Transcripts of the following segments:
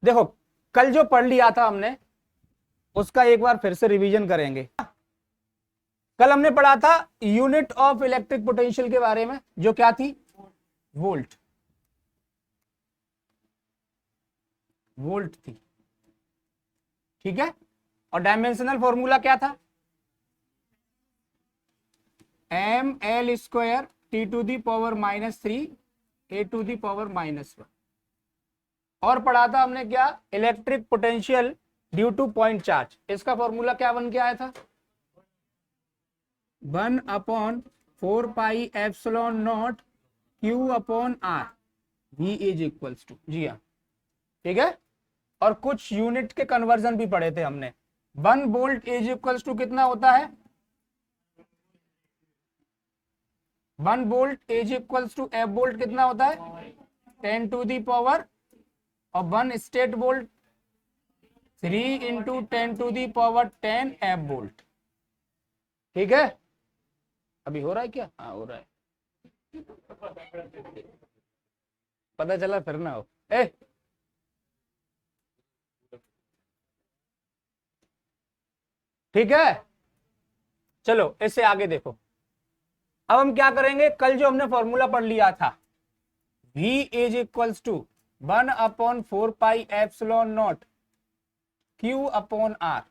देखो कल जो पढ़ लिया था हमने उसका एक बार फिर से रिवीजन करेंगे। कल हमने पढ़ा था यूनिट ऑफ इलेक्ट्रिक पोटेंशियल के बारे में, जो क्या थी? वोल्ट। वोल्ट थी, ठीक है। और डायमेंशनल फॉर्मूला क्या था? M L square T to the power -3 A to the power -1। और पढ़ा था हमने क्या? Electric potential due to point charge. इसका फॉर्मूला क्या बन के आया था? 1/4πε0 Q upon R V is equals to, जी हाँ, ठीक है। और कुछ यूनिट के कन्वर्जन भी पढ़े थे हमने। 1 वोल्ट इज इक्वल्स टू कितना होता है? 1 volt is equals to F volt कितना होता है? 10 टू दी पावर, और 1 statvolt 3 into 10 to the power 10 F volt, ठीक है। अभी हो रहा है क्या? हाँ हो रहा है, पता चला फिर ना हो। ए ठीक है, चलो इससे आगे देखो। अब हम क्या करेंगे? कल जो हमने फॉर्मूला पढ़ लिया था, V is equals to 1/4πε0 Q upon R,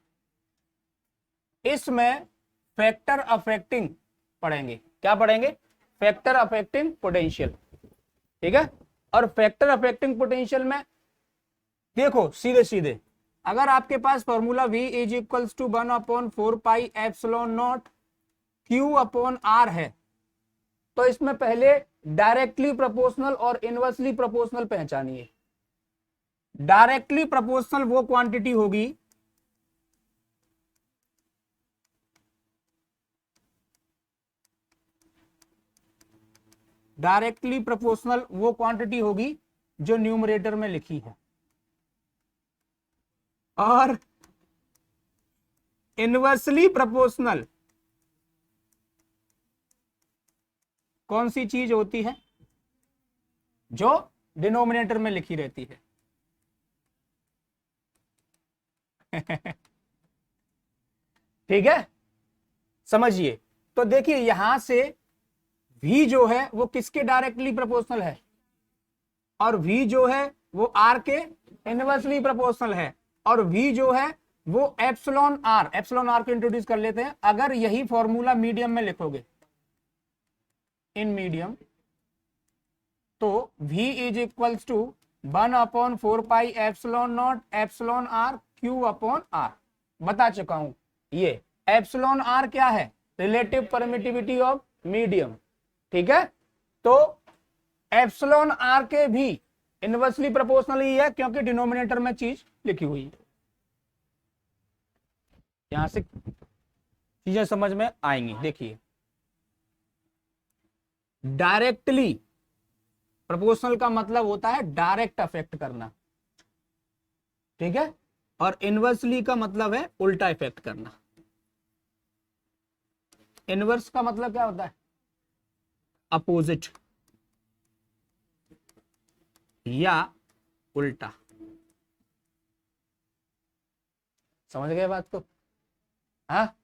इसमें फैक्टर अफेक्टिंग पढ़ेंगे। क्या पढ़ेंगे? फैक्टर अफेक्टिंग पोटेंशियल, ठीक है। और फैक्टर अफेक्टिंग पोटेंशियल में देखो सीधे सीधे, अगर आपके पास formula V is equals to 1/4πε0 Q upon R है, तो इसमें पहले डायरेक्टली प्रोपोर्शनल और इनवर्सली प्रोपोर्शनल पहचानिए। डायरेक्टली प्रोपोर्शनल वो क्वांटिटी होगी जो न्यूमरेटर में लिखी है, और इनवर्सली प्रोपोर्शनल कौन सी चीज होती है? जो डिनोमिनेटर में लिखी रहती है। ठीक है, समझिए। तो देखिए यहां से V जो है वो किसके डायरेक्टली प्रोपोर्शनल है, और V जो है वो R के इनवर्सली प्रोपोर्शनल है, और V जो है वो एप्सिलॉन R को इंट्रोड्यूस कर लेते हैं। अगर यही फॉर्मूला मीडियम में लिखोगे, इन मीडियम, तो V is equals to 1/4πε0 epsilon R Q upon R। बता चुका हूं, ये एप्सिलॉन R क्या है? रिलेटिव परमिटिविटी ऑफ मीडियम, ठीक है। तो एप्सिलॉन R के भी इनवर्सली प्रोपोर्शनल ही है, क्योंकि डिनोमिनेटर में चीज लिखी हुई है। यहां से चीजें समझ में आएंगी। देखिए डायरेक्टली प्रोपोर्शनल का मतलब होता है डायरेक्ट अफेक्ट करना, ठीक है। और इनवर्सली का मतलब है उल्टा इफेक्ट करना। इनवर्स का मतलब क्या होता है? अपोजिट या उल्टा। समझ गए बात को? हाँ,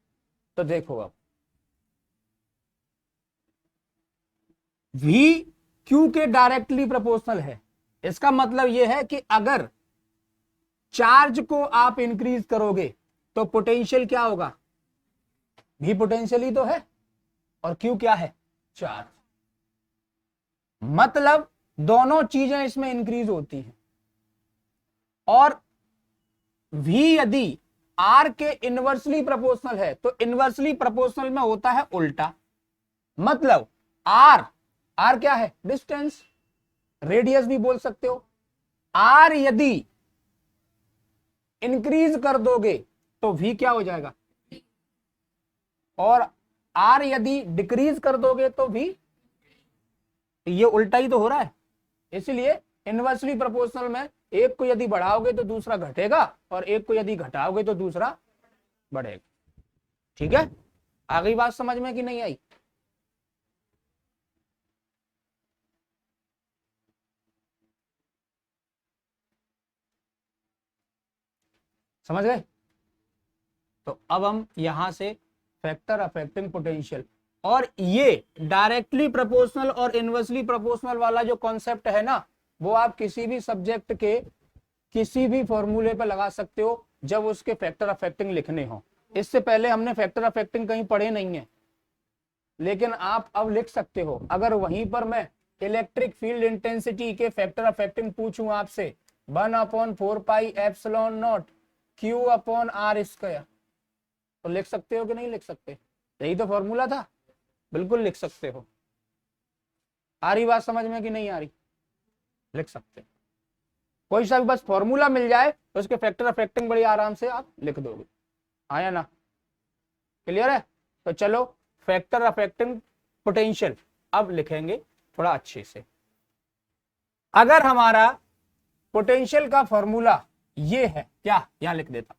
तो देखो अब V Q के डायरेक्टली प्रोपोर्शनल है। इसका मतलब यह है कि अगर चार्ज को आप इंक्रीज करोगे तो पोटेंशियल क्या होगा? V पोटेंशियल ही तो है, और Q क्या है? चार्ज। मतलब दोनों चीजें इसमें इंक्रीज होती हैं। और V यदि R के इनवर्सली प्रोपोर्शनल है, तो इनवर्सली प्रोपोर्शनल में होता है उल्टा। मतलब R क्या है? डिस्टेंस, रेडियस भी बोल सकते हो। R यदि इंक्रीज कर दोगे तो V क्या हो जाएगा? और R यदि डिक्रीज कर दोगे तो V, ये उल्टा ही तो हो रहा है। इसलिए इनवर्सली प्रोपोर्शनल में एक को यदि बढ़ाओगे तो दूसरा घटेगा, और एक को यदि घटाओगे तो दूसरा बढ़ेगा, ठीक है। आ गई बात समझ में कि नहीं आई? समझ गए? तो अब हम यहां से फैक्टर अफेक्टिंग पोटेंशियल, और ये डायरेक्टली प्रोपोर्शनल और इनवर्सली प्रोपोर्शनल वाला जो कॉन्सेप्ट है ना, वो आप किसी भी सब्जेक्ट के किसी भी फॉर्मूले पे लगा सकते हो जब उसके फैक्टर अफेक्टिंग लिखने हो। इससे पहले हमने फैक्टर अफेक्टिंग कहीं पढ़े नहीं है, लेकिन आप अब लिख सकते हो। अगर वहीं पर मैं इलेक्ट्रिक फील्ड इंटेंसिटी के फैक्टर अफेक्टिंग पूछूं आपसे 1/4πε0 Q/r², तो लिख सकते हो कि नहीं लिख सकते? यही तो फॉर्मूला था, बिल्कुल लिख सकते हो। आ रही बात समझ में कि नहीं आ रही? लिख सकते हो। कोई सा भी बस फॉर्मूला मिल जाए तो उसके फैक्टर अफेक्टिंग बड़ी आराम से आप लिख दोगे। आया ना? क्लियर है? तो चलो फैक्टर अफेक्टिंग पोटेंशियल अब लिखेंगे थोड़ा अच्छे से। अगर हमारा पोटेंशियल का फॉर्मूला ये है, क्या? यहां लिख देता,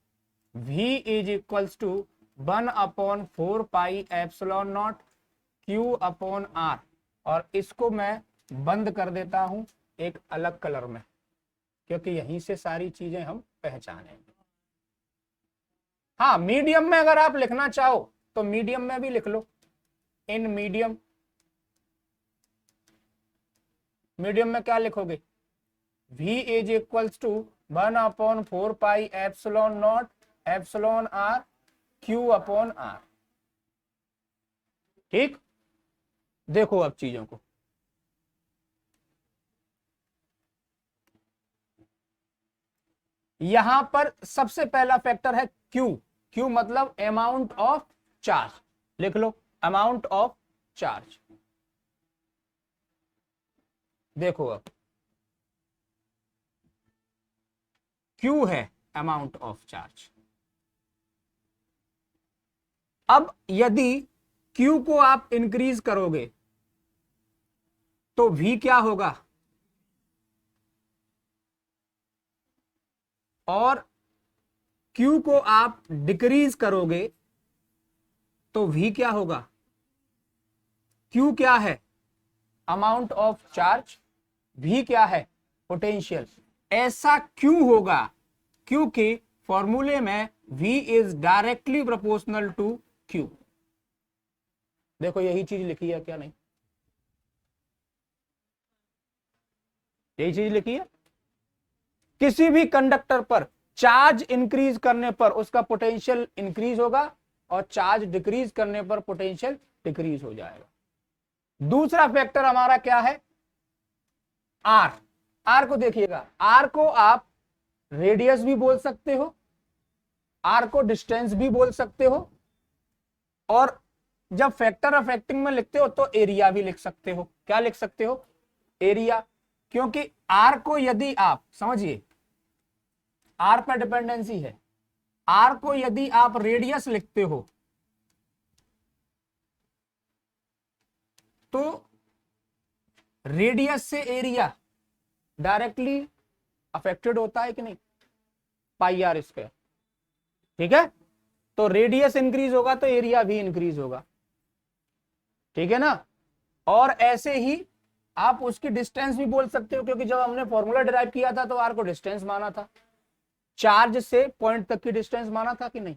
V is equals to 1/4πε0 Q/r, और इसको मैं बंद कर देता हूं एक अलग कलर में, क्योंकि यहीं से सारी चीजें हम पहचानेंगे। हाँ, मीडियम में अगर आप लिखना चाहो तो मीडियम में भी लिख लो। इन मीडियम, मीडियम में क्या लिखोगे? V is equals to 1/4πε0 Q/r। ठीक, देखो अब चीजों को। यहां पर सबसे पहला फैक्टर है Q। Q मतलब अमाउंट ऑफ चार्ज, लिख लो अमाउंट ऑफ चार्ज। देखो अब Q है अमाउंट ऑफ चार्ज। अब यदि Q को आप इंक्रीज करोगे तो V क्या होगा, और Q को आप डिक्रीज करोगे तो V क्या होगा? Q क्या है? Amount of charge. V क्या है? पोटेंशियल। ऐसा क्यों होगा? क्योंकि फॉर्मूले में V is directly proportional to Q। देखो यही चीज लिखी है क्या? नहीं, यही चीज लिखी है। किसी भी कंडक्टर पर चार्ज इंक्रीज करने पर उसका पोटेंशियल इंक्रीज होगा, और चार्ज डिक्रीज करने पर पोटेंशियल डिक्रीज हो जाएगा। दूसरा फैक्टर हमारा क्या है? R। R को देखिएगा, R को आप रेडियस भी बोल सकते हो, R को डिस्टेंस भी बोल सकते हो, और जब फैक्टर अफेक्टिंग में लिखते हो तो एरिया भी लिख सकते हो। क्या लिख सकते हो? एरिया। क्योंकि R को यदि आप समझिए, R पर डिपेंडेंसी है, R को यदि आप रेडियस लिखते हो तो रेडियस से एरिया डायरेक्टली अफेक्टेड होता है कि नहीं? πr²। ठीक है, तो रेडियस इंक्रीज होगा तो एरिया भी इंक्रीज होगा। ठीक है ना? और ऐसे ही आप उसकी डिस्टेंस भी बोल सकते हो, क्योंकि जब हमने फॉर्मूला डिराइव किया था तो आर को डिस्टेंस माना था, चार्ज से पॉइंट तक की डिस्टेंस माना था कि नहीं?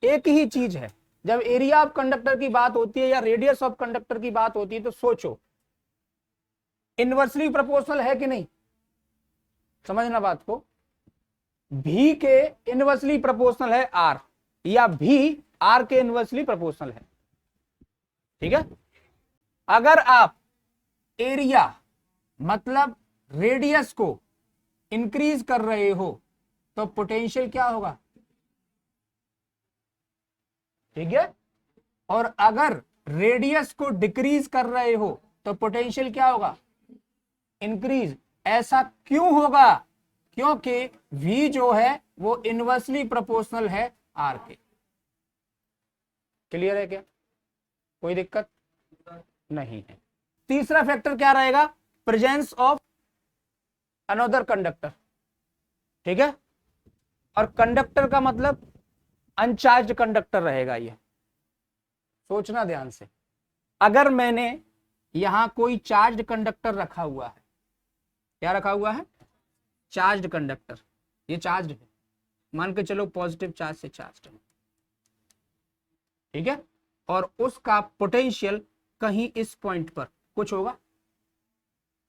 एक ही चीज है। जब एरिया ऑफ कंडक्टर की बात होती है या रेडियस ऑफ कंडक्टर की बात होती है तो सोचो इनवर्सली प्रोपोर्शनल है कि नहीं? समझना बात को। भी के इनवर्सली प्रोपोर्शनल है आर, या भी आर के इनवर्सली प्रोपोर्शनल है। ठीक है, अगर आप एरिया मतलब रेडियस को इंक्रीज कर रहे हो तो पोटेंशियल क्या होगा? ठीक है, और अगर रेडियस को डिक्रीज कर रहे हो तो पोटेंशियल क्या होगा? इंक्रीज। ऐसा क्यों होगा? क्योंकि V जो है वो इनवर्सली प्रोपोर्शनल है R के। क्लियर है क्या? कोई दिक्कत नहीं है। तीसरा फैक्टर क्या रहेगा? Presence of another conductor. ठीक है, और कंडक्टर का मतलब अनचार्ज कंडक्टर रहेगा। ये सोचना ध्यान से। अगर मैंने यहां कोई चार्ज कंडक्टर रखा हुआ है, क्या रखा हुआ है? Charge conductor. ये चार्ज है, मान के चलो पॉजिटिव चार्ज से चार्ज है, ठीक है, और उसका पोटेंशियल कहीं इस पॉइंट पर कुछ होगा,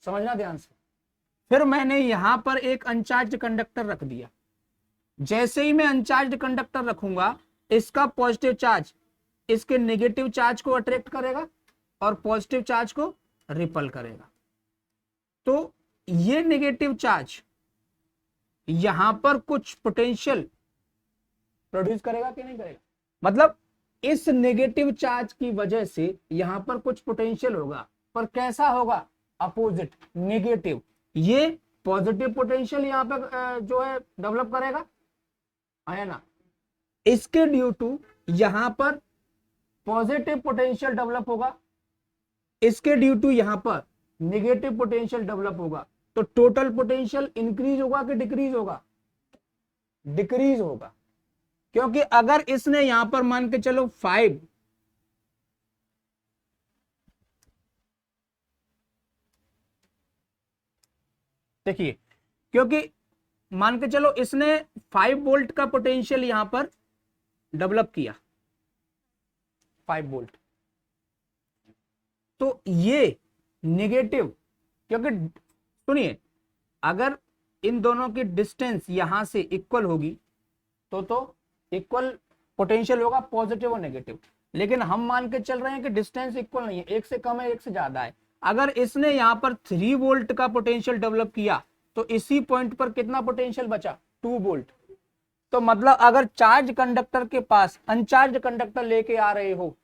समझना ध्यान से। फिर मैंने यहां पर एक अनचार्ज कंडक्टर रख दिया, जैसे ही मैं अनचार्ज कंडक्टर रखूंगा, इसका पॉजिटिव चार्ज इसके नेगेटिव चार्ज को अट्रैक्ट करेगा और पॉजिटिव चार्ज को रिपल करेगा। तो ये नेगेटिव चार्ज यहां पर कुछ पोटेंशियल प्रोड्यूस करेगा कि नहीं करेगा, मतलब इस नेगेटिव चार्ज की वजह से यहां पर कुछ पोटेंशियल होगा, पर कैसा होगा, अपोजिट, नेगेटिव। ये पॉजिटिव पोटेंशियल यहां पर जो है डेवलप करेगा, आया ना, इसके ड्यू टू यहां पर पॉजिटिव पोटेंशियल डेवलप होगा, इसके ड्यू टू यहां पर नेगेटिव पोटेंशियल डेवलप होगा। तो टोटल पोटेंशियल इंक्रीज होगा कि डिक्रीज होगा, डिक्रीज होगा, क्योंकि अगर इसने यहां पर मान के चलो 5 देखिए, क्योंकि मान के चलो इसने 5 वोल्ट का पोटेंशियल यहां पर डेवलप किया, 5 वोल्ट, तो ये नेगेटिव, क्योंकि सुनिए, अगर इन दोनों की डिस्टेंस यहां से इक्वल होगी तो इक्वल पोटेंशियल होगा, पॉजिटिव और नेगेटिव। लेकिन हम मान के चल रहे हैं कि डिस्टेंस इक्वल नहीं है, एक से कम है एक से ज्यादा है। अगर इसने यहां पर 3 वोल्ट का पोटेंशियल डेवलप किया तो इसी पॉइंट पर कितना पोटेंशियल बचा, 2 वोल्ट। तो मतलब अगर चार्ज कंडक्टर के पास अनचार्ज कंडक्टर लेके आ रहे हो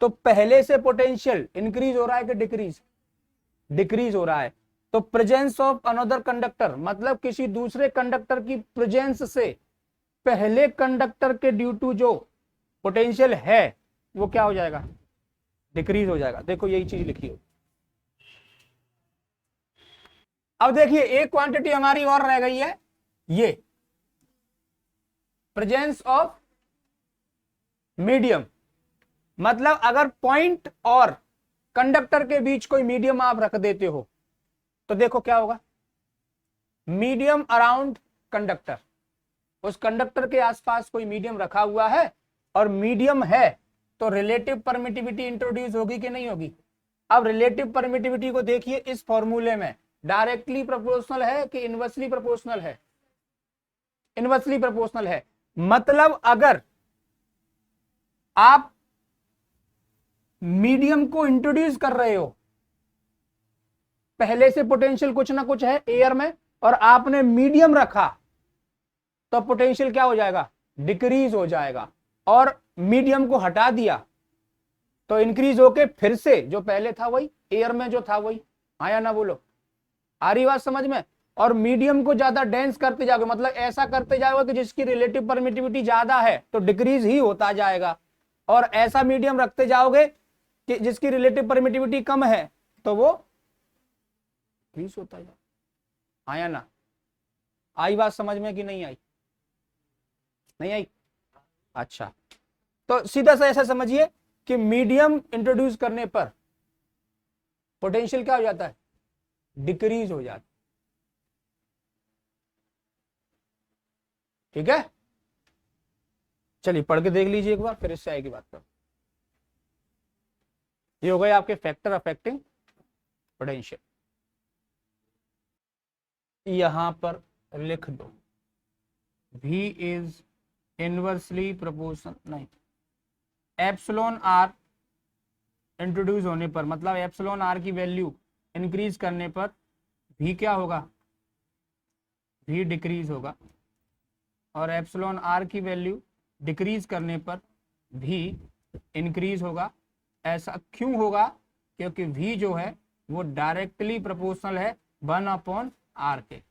तो पहले से पोटेंशियल इंक्रीज हो रहा है कि डिक्रीज, डिक्रीज हो रहा है। तो प्रेजेंस ऑफ अनदर कंडक्टर, मतलब किसी दूसरे कंडक्टर की प्रेजेंस से पहले कंडक्टर के ड्यू टू जो पोटेंशियल है वो क्या हो जाएगा, डिक्रीज हो जाएगा। देखो यही चीज लिखी हो। अब देखिए एक क्वांटिटी हमारी और रह गई है, ये प्रेजेंस ऑफ मीडियम, मतलब अगर पॉइंट और कंडक्टर के बीच कोई मीडियम आप रख देते हो तो देखो क्या होगा, मीडियम अराउंड कंडक्टर, उस कंडक्टर के आसपास कोई मीडियम रखा हुआ है और मीडियम है तो रिलेटिव परमिटिविटी इंट्रोड्यूस होगी कि नहीं होगी। अब रिलेटिव परमिटिविटी को देखिए इस फॉर्मूले में डायरेक्टली प्रोपोर्शनल है कि इनवर्सली प्रोपोर्शनल है, इनवर्सली प्रोपोर्शनल है। मतलब अगर आप मीडियम को इंट्रोड्यूस कर रहे हो, पहले से पोटेंशियल कुछ ना कुछ है एयर में और आपने मीडियम रखा तो पोटेंशियल क्या हो जाएगा, डिक्रीज हो जाएगा, और मीडियम को हटा दिया तो इंक्रीज होके फिर से जो पहले था वही, एयर में जो था वही। आया ना, बोलो आ रही बात समझ में। और मीडियम को ज्यादा डेंस करते जाओगे, मतलब ऐसा करते जाओगे कि जिसकी रिलेटिव परमिटिविटी ज्यादा है तो डिक्रीज ही होता जाएगा, और ऐसा मीडियम रखते जाओगे कि जिसकी रिलेटिव परमिटिविटी कम है तो वो इंक्रीज होता जाएगा। आया ना, आई बात समझ में कि नहीं आई, नहीं आई, अच्छा। तो सीधा सा ऐसा समझिए कि मीडियम इंट्रोड्यूस करने पर पोटेंशियल क्या हो जाता है, डिक्रीज हो जाता है, ठीक है। चलिए पढ़ के देख लीजिए एक बार, फिर इससे आएगी बात पर। ये हो गए आपके फैक्टर अफेक्टिंग पोटेंशियल। यहां पर लिख दो V इज इनवर्सली प्रोपोर्शनल, नहीं, एप्सिलॉन आर इंट्रोड्यूस होने पर, मतलब एप्सिलॉन आर की वैल्यू इंक्रीज करने पर V क्या होगा, V डिक्रीज होगा, और एप्सिलॉन आर की वैल्यू डिक्रीज करने पर V इंक्रीज होगा। ऐसा क्यों होगा, क्योंकि V जो है वो डायरेक्टली प्रोपोर्शनल है 1/r के,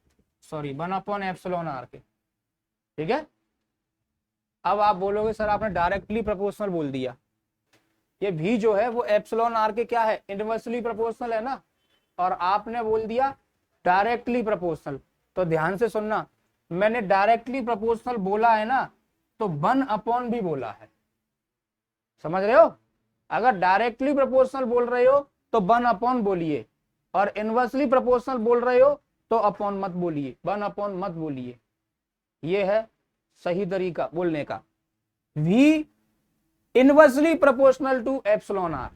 सॉरी 1/ एप्सिलॉन आर के, ठीक है। अब आप बोलोगे सर आपने डायरेक्टली प्रोपोर्शनल बोल दिया, ये V जो है वो एप्सिलॉन आर के क्या है, इनवर्सली प्रोपोर्शनल है ना, और आपने बोल दिया डायरेक्टली प्रोपोर्शनल। तो ध्यान से सुनना, मैंने डायरेक्टली प्रोपोर्शनल बोला है ना तो 1/ भी बोला है, समझ रहे हो। अगर डायरेक्टली प्रोपोर्शनल बोल रहे हो तो 1/ बोलिए, और इनवर्सली प्रोपोर्शनल बोल रहे हो तो अपॉन मत बोलिए, 1/ मत बोलिए, ये है सही तरीका बोलने का। V inversely proportional to epsilon R,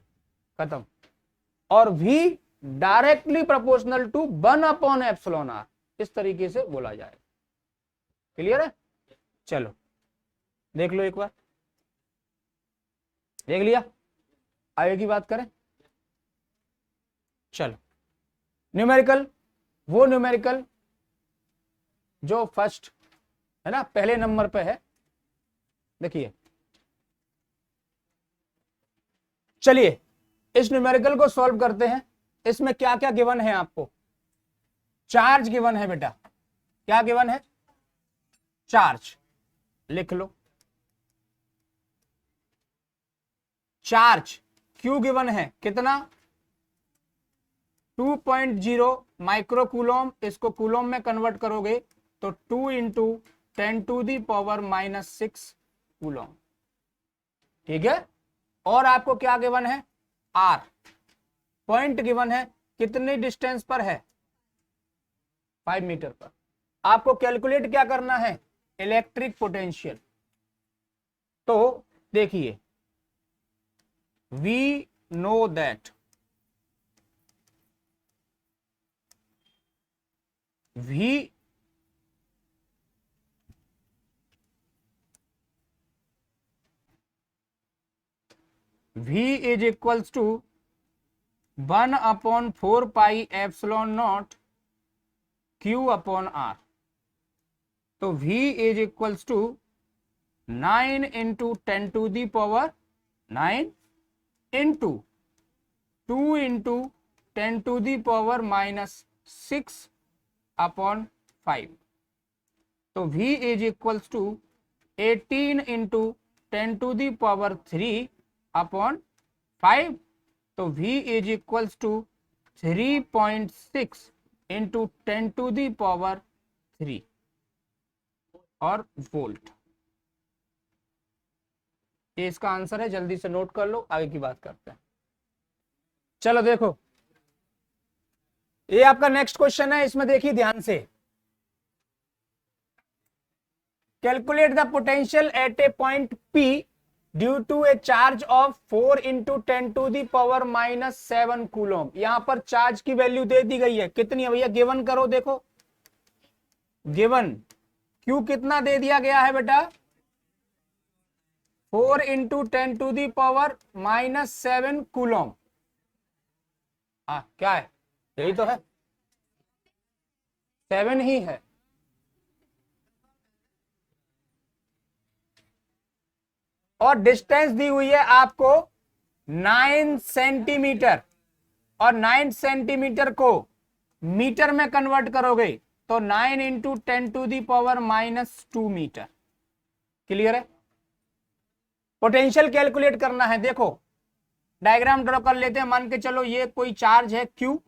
खत्म। और V directly proportional to 1 epsilon R, इस तरीके से बोला जाए। क्लियर है? चलो देख लो एक बार, देख लिया? आगे की बात करें। चलो न्यूमेरिकल, वो न्यूमेरिकल जो फर्स्ट है ना, पहले नंबर पे है। देखिए, चलिए इस न्यूमेरिकल को सॉल्व करते हैं। इसमें क्या क्या गिवन है आपको? चार्ज गिवन है बेटा। क्या गिवन है? चार्ज। लिख लो, चार्ज क्यू गिवन है कितना? 2.0 माइक्रो कूलोम। इसको कूलोम में कन्वर्ट करोगे तो 2 इंटू 10⁻⁻6 कूलोम। ठीक है? और आपको क्या गिवन है? आर। पॉइंट गिवन है, कितनी डिस्टेंस पर है? 5 मीटर पर। आपको कैलकुलेट क्या करना है? Electric potential. तो देखिए, we know that V is equals to 1/4 pi epsilon naught Q upon R। तो V is equals to 9 into 10 to the power 9 into 2 into 10 to the power -6 upon 5। तो V is equals to 18 into 10 to the power 3 upon 5। तो V is equals to 3.6 into 10 to the power 3 और volt. ये इसका answer है, जल्दी से note कर लो, आगे की बात करते हैं। चलो देखो, ये आपका नेक्स्ट क्वेश्चन है। इसमें देखिए ध्यान से, calculate the potential at a point P due to a charge of 4 into 10 to the power -7 coulomb. यहां पर चार्ज की वैल्यू दे दी गई है, कितनी है भैया? गिवन करो, देखो गिवन Q कितना दे दिया गया है बेटा? 4 into 10 to the power -7 coulomb. क्या है? यही तो है, 7 ही है। और डिस्टेंस दी हुई है आपको 9 सेंटीमीटर, और 9 सेंटीमीटर को मीटर में कन्वर्ट करोगे तो 9 into 10 to the power -2 metre. Clear है? पोटेंशियल कैलकुलेट करना है। देखो डायग्राम ड्रॉ कर लेते हैं। मान के चलो ये कोई चार्ज है Q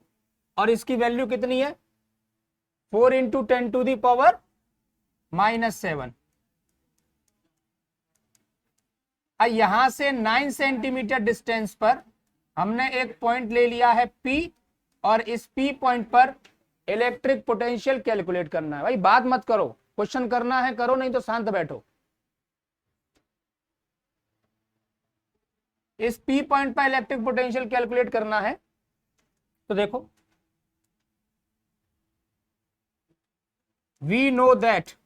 और इसकी वैल्यू कितनी है? 4 इंटू 10 टू दी पावर -7। यहां से 9 सेंटीमीटर डिस्टेंस पर हमने एक पॉइंट ले लिया है P, और इस P पॉइंट पर इलेक्ट्रिक पोटेंशियल कैलकुलेट करना है। भाई बात मत करो, क्वेश्चन करना है करो, नहीं तो शांत बैठो। इस P पॉइंट पर इलेक्ट्रिक पोटेंशियल कैलकुलेट करना है। तो देखो, वी नो दैट,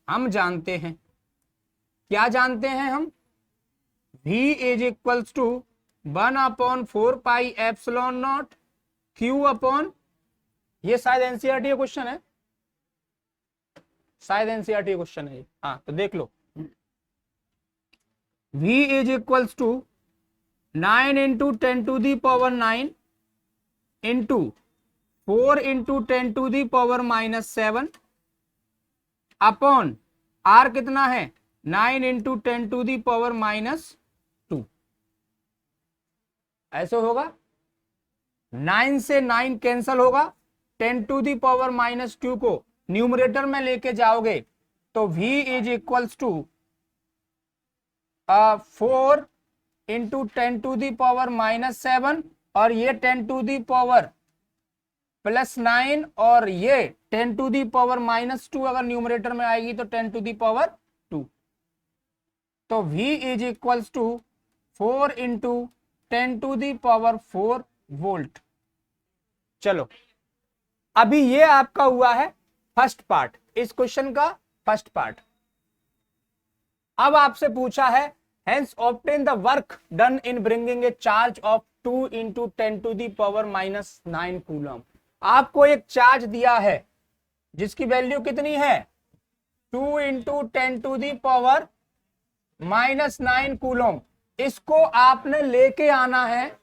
हम जानते हैं। क्या जानते हैं हम? V is equals to 1/4 pi epsilon naught Q upon, ये शायद एनसीईआरटी का क्वेश्चन है, शायद एनसीईआरटी क्वेश्चन है। हाँ तो देख लो, V is equals to 9 into 10 to the power 9 into 4 into 10 to the power -7 upon R कितना है? 9 इंटू 10 टू दी पावर -2। ऐसे होगा, 9 से 9 कैंसल होगा, 10 टू दी पावर -2 को न्यूमरेटर में लेके जाओगे तो V is equals to 4 into 10 to the power -7, और ये 10 टू दी पावर +9 और ये 10⁻⁻2 अगर न्यूमरेटर में आएगी तो 10⁻²। तो V is equals to 4 × 10⁻⁴ volt. चलो अभी ये आपका हुआ है फर्स्ट पार्ट, इस क्वेश्चन का फर्स्ट पार्ट। अब आपसे पूछा है hence obtain the work done in bringing a charge of 2 × 10⁻⁹ coulomb. आपको एक चार्ज दिया है जिसकी वैल्यू कितनी है 2 × 10⁻⁹ कूलम। इसको आपने लेके आना है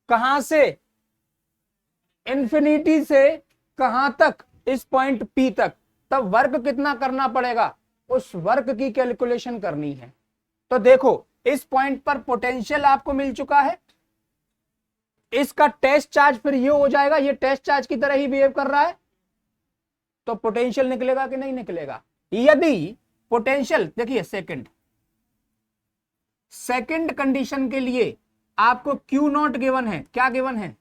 कहां से, इंफिनिटी से कहां तक, इस पॉइंट P तक। तब वर्क कितना करना पड़ेगा, उस वर्क की कैलकुलेशन करनी है। तो देखो इस पॉइंट पर पोटेंशियल आपको मिल चुका है, इसका टेस्ट चार्ज फिर ये हो जाएगा, ये टेस्ट चार्ज की तरह ही बिहेव कर रहा है, तो पोटेंशियल निकलेगा कि नहीं निकलेगा। यदि पोटेंशियल देखिए सेकंड कंडीशन के लिए आपको Q0 गिवन है, क्या गिवन है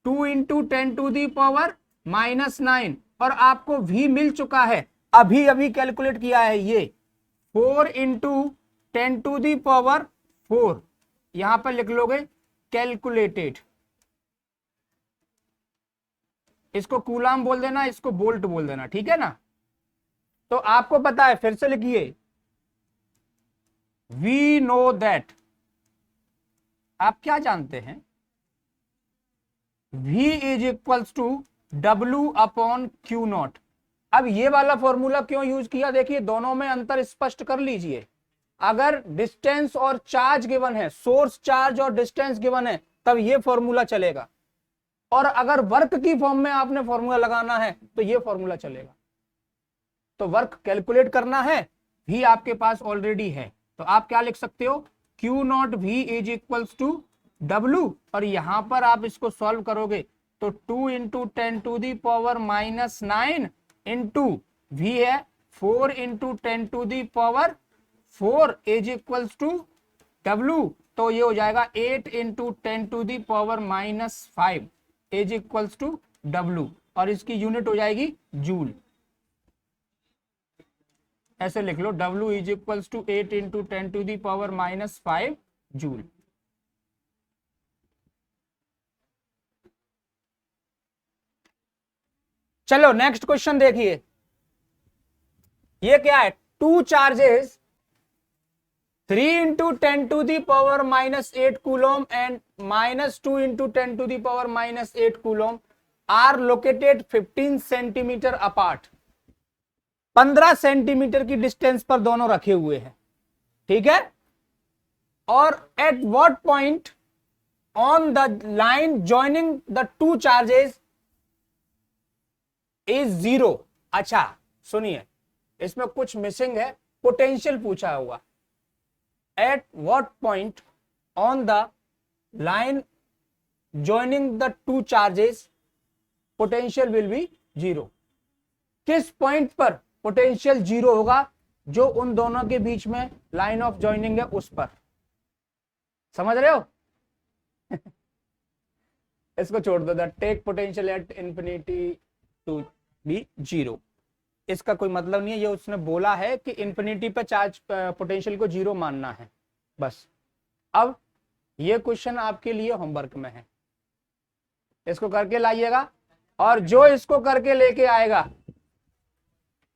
2 × 10⁻⁹ और आपको V मिल चुका है, अभी कैलकुलेट किया है ये 4 × 10⁻⁴। यहां पर लिख लोगे कैलकुलेटेड, इसको कूलाम बोल देना, इसको वोल्ट बोल देना, ठीक है ना। तो आपको पता है, फिर से लिखिए वी नो दैट, आप क्या जानते हैं V is equals to W/Q0। अब ये वाला फॉर्मूला क्यों यूज किया, देखिए दोनों में अंतर स्पष्ट कर लीजिए। अगर डिस्टेंस और चार्ज गिवन है, सोर्स चार्ज और डिस्टेंस गिवन है, तब ये फॉर्मूला चलेगा, और अगर वर्क की फॉर्म में आपने फॉर्मूला लगाना है तो ये फॉर्मूला चलेगा। तो वर्क कैलकुलेट करना है, V आपके पास ऑलरेडी है, तो आप क्या लिख सकते हो Q0 V is equals to W, और यहां पर आप इसको सॉल्व करोगे तो 2 × 10⁻⁹ इंटू V है 4 × 10⁻⁴ इज इक्वल्स टू W, तो ये हो जाएगा 8 × 10⁻⁵ इज इक्वल्स टू W, और इसकी यूनिट हो जाएगी जूल। ऐसे लिख लो W is equals to 8 × 10⁻⁵ joule. चलो नेक्स्ट क्वेश्चन देखिए, ये क्या है, two charges 3 × 10⁻⁸ coulomb and -2 × 10⁻⁸ coulomb are located 15 centimetre apart. 15 centimetre की डिस्टेंस पर दोनों रखे हुए हैं, ठीक है। और at what point on the line joining the two charges is 0। अच्छा सुनिए, इसमें कुछ मिसिंग है, पोटेंशियल पूछा हुआ। Eight what point on the line joining the two charges potential will be 0। किस पॉइंट पर पोटेंशियल 0 होगा, जो उन दोनों के बीच में लाइन ऑफ जॉइनिंग है उस पर। समझ रहे हो इसको छोड़ दो, the take potential at infinity to be 0। इसका कोई मतलब नहीं है, ये उसने बोला है कि इंफिनिटी पे चार्ज पोटेंशियल को 0 मानना है बस। अब ये क्वेश्चन आपके लिए होमवर्क में है, इसको करके लाइएगा, और जो इसको करके लेके आएगा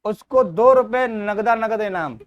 उसको 2 रुपए नगदा नगद इनाम।